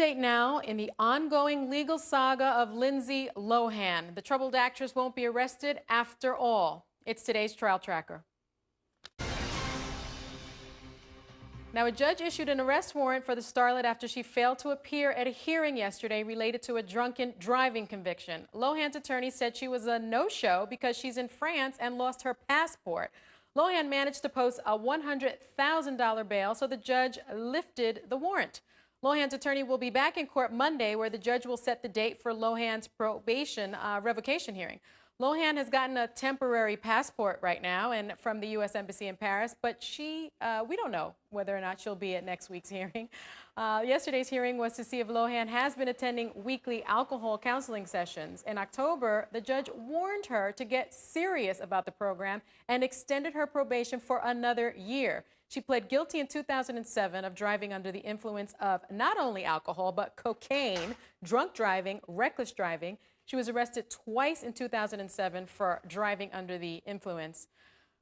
update now in the ongoing legal saga of Lindsay Lohan. The troubled actress won't be arrested after all. It's today's Trial Tracker. Now, a judge issued an arrest warrant for the starlet after she failed to appear at a hearing yesterday related to a drunken driving conviction. Lohan's attorney said she was a no-show because she's in France and lost her passport. Lohan managed to post a $100,000 bail, so the judge lifted the warrant. Lohan's attorney will be back in court Monday, where the judge will set the date for Lohan's probation revocation hearing. Lohan has gotten a temporary passport right now and from the U.S. Embassy in Paris, but we don't know whether or not she'll be at next week's hearing. Yesterday's hearing was to see if Lohan has been attending weekly alcohol counseling sessions. In October, the judge warned her to get serious about the program and extended her probation for another year. She pled guilty in 2007 of driving under the influence of not only alcohol, but cocaine, drunk driving, reckless driving. She was arrested twice in 2007 for driving under the influence.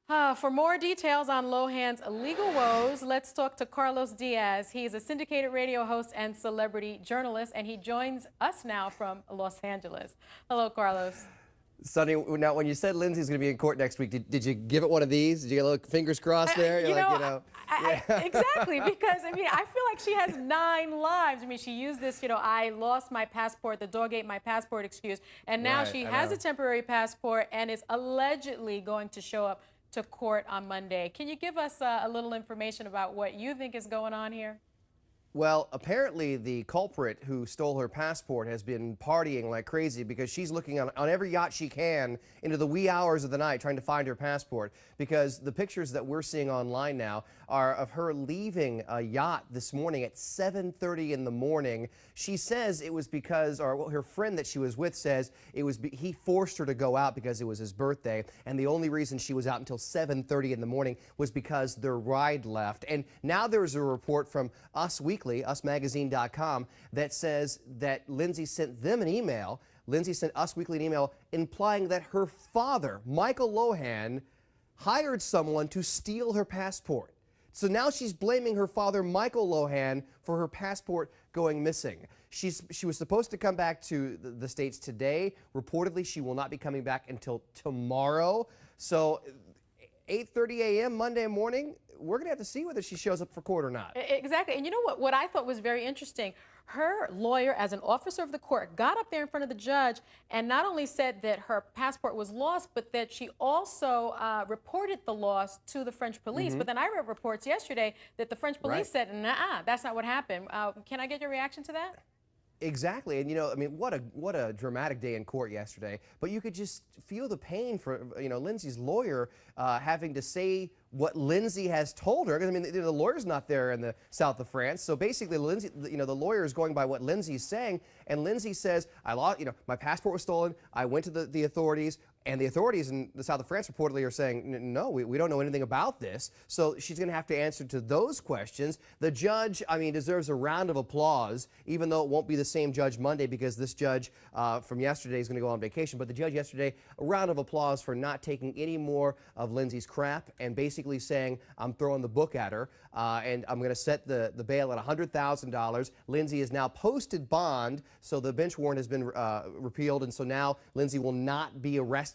For more details on Lohan's legal woes, let's talk to Carlos Diaz. He's a syndicated radio host and celebrity journalist, and he joins us now from Los Angeles. Hello, Carlos. Sunny, now when you said Lindsay's going to be in court next week, did you give it one of these? Did you get a little fingers crossed there? Exactly, because I feel like she has 9 lives. She used this, I lost my passport, the dog ate my passport excuse, and now she has a temporary passport and is allegedly going to show up to court on Monday. Can you give us a little information about what you think is going on here? Well, apparently the culprit who stole her passport has been partying like crazy because she's looking on every yacht she can into the wee hours of the night trying to find her passport, because the pictures that we're seeing online now are of her leaving a yacht this morning at 7:30 in the morning. She says it was because, or her friend that she was with says it was he forced her to go out because it was his birthday, and the only reason she was out until 7:30 in the morning was because their ride left. And now there's a report from Us Weekly, usmagazine.com, that says that Lindsay sent them an email. Lindsay sent Us Weekly an email implying that her father, Michael Lohan, hired someone to steal her passport. So now she's blaming her father, Michael Lohan, for her passport going missing. She was supposed to come back to the States today. Reportedly, she will not be coming back until tomorrow. So 8:30 a.m. Monday morning, we're going to have to see whether she shows up for court or not. Exactly. And you know what I thought was very interesting? Her lawyer, as an officer of the court, got up there in front of the judge and not only said that her passport was lost, but that she also reported the loss to the French police. But then I read reports yesterday that the French police said, nah, that's not what happened. Can I get your reaction to that? Exactly, and what a dramatic day in court yesterday. But you could just feel the pain for Lindsay's lawyer having to say what Lindsay has told her. Because the lawyer's not there in the south of France, so basically Lindsay, the lawyer is going by what Lindsay's saying, and Lindsay says, I lost, my passport was stolen. I went to the authorities. And the authorities in the south of France reportedly are saying, no, we don't know anything about this. So she's going to have to answer to those questions. The judge, deserves a round of applause, even though it won't be the same judge Monday because this judge from yesterday is going to go on vacation. But the judge yesterday, a round of applause for not taking any more of Lindsay's crap and basically saying, I'm throwing the book at her and I'm going to set the bail at $100,000. Lindsay has now posted bond, so the bench warrant has been repealed. And so now Lindsay will not be arrested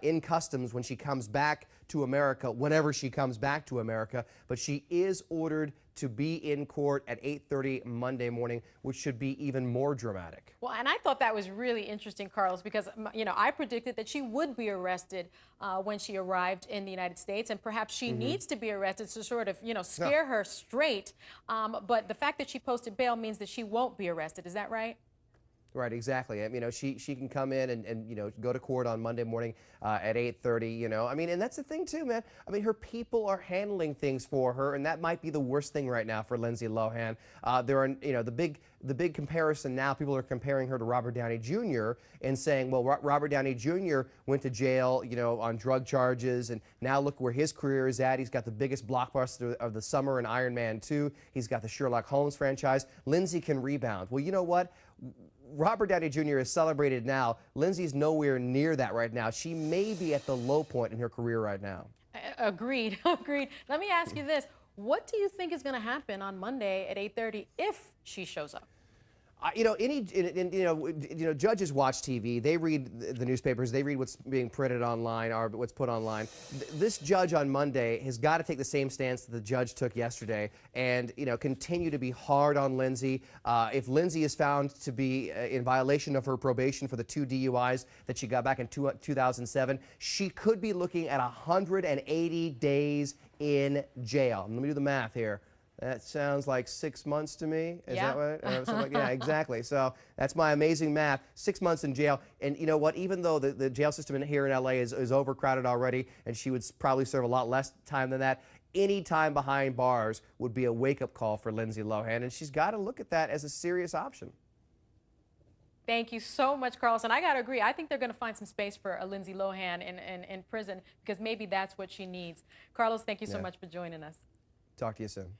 in customs when she comes back to America, whenever she comes back to America. But she is ordered to be in court at 8:30 Monday morning, which should be even more dramatic. Well, and I thought that was really interesting, Carlos, because, I predicted that she would be arrested when she arrived in the United States, and perhaps she needs to be arrested to sort of, scare her straight. But the fact that she posted bail means that she won't be arrested. Is that right? Right, exactly. She can come in and go to court on Monday morning at 8:30. And that's the thing too, man. Her people are handling things for her, and that might be the worst thing right now for Lindsay Lohan. There are, the big comparison now. People are comparing her to Robert Downey Jr. and saying, well, Robert Downey Jr. went to jail, on drug charges, and now look where his career is at. He's got the biggest blockbuster of the summer in Iron Man 2. He's got the Sherlock Holmes franchise. Lindsay can rebound. Well, you know what? Robert Downey Jr. is celebrated now. Lindsay's nowhere near that right now. She may be at the low point in her career right now. Agreed. Let me ask you this. What do you think is going to happen on Monday at 8:30 if she shows up? Judges watch TV. They read the newspapers. They read what's being printed online or what's put online. This judge on Monday has got to take the same stance that the judge took yesterday, and continue to be hard on Lindsay. If Lindsay is found to be in violation of her probation for the 2 DUIs that she got back in 2007, she could be looking at 180 days in jail. Let me do the math here. That sounds like 6 months to me. Is Yeah. that right? Yeah, exactly. So that's my amazing math. 6 months in jail. And you know what? Even though the jail system here in LA is overcrowded already, and she would probably serve a lot less time than that, any time behind bars would be a wake-up call for Lindsay Lohan, and she's got to look at that as a serious option. Thank you so much, Carlos. And I got to agree. I think they're going to find some space for a Lindsay Lohan in prison, because maybe that's what she needs. Carlos, thank you so much for joining us. Talk to you soon.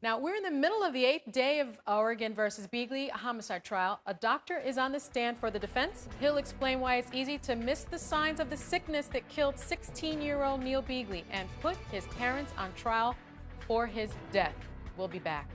Now, we're in the middle of the 8th day of Oregon versus Beagley homicide trial. A doctor is on the stand for the defense. He'll explain why it's easy to miss the signs of the sickness that killed 16-year-old Neil Beagley and put his parents on trial for his death. We'll be back.